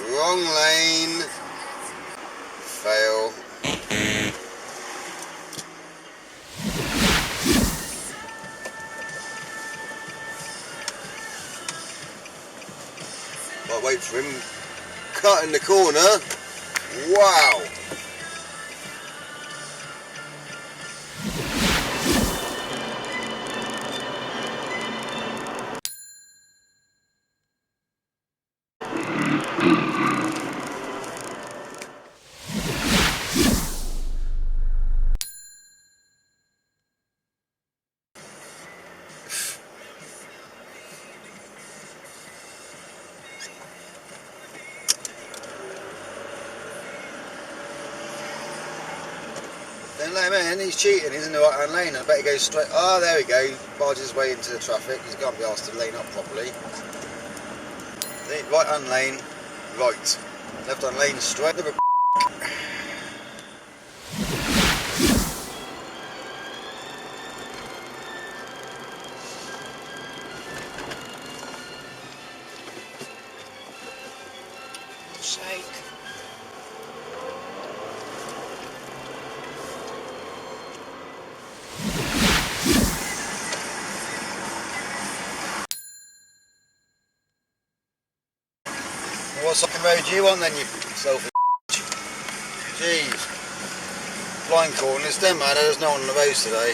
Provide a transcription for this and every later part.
Wrong lane. Fail. I'll wait for him. Cut in the corner. Wow. Don't let him in, he's cheating, he's in the right hand lane. I bet he goes straight. Oh, there we go. Barges his way into the traffic. He's got to be asked to lane up properly. Right hand lane, right. Left hand lane, straight. Shake. What fucking road do you want then, you selfie? Jeez. Blind corners, don't matter, there's no one on the roads today.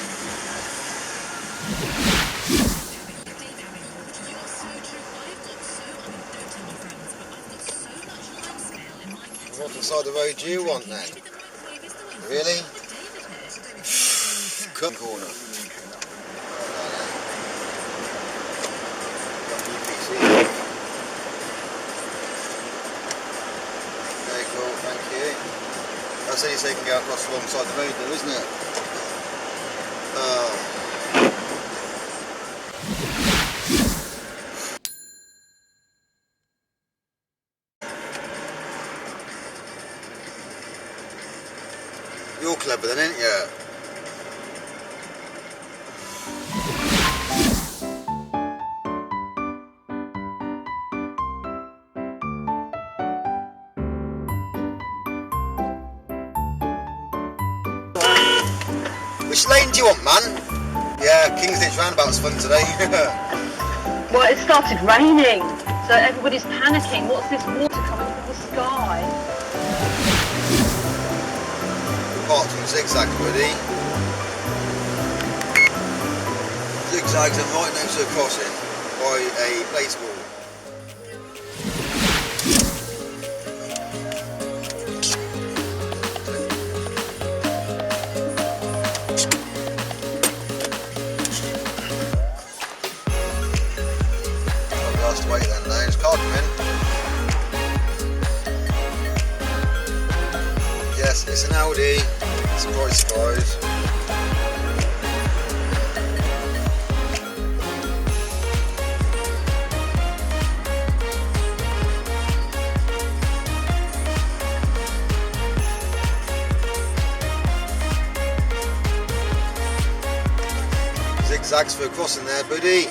What side of the road do you want then? Really? Cut corner. Thank you. That's how you say you can go across the wrong side of the road though, isn't it? You're clever then, ain't you? Which lane do you want, man? Yeah, Kingsditch roundabout's fun today. Well, it started raining, so everybody's panicking. What's this water coming from the sky? Parked on zigzag, buddy. Zigzags are right next to a crossing by a place wall. Wait then, there's a car coming. Yes, it's an Audi. Surprise, surprise. Zigzags for a crossing there, buddy.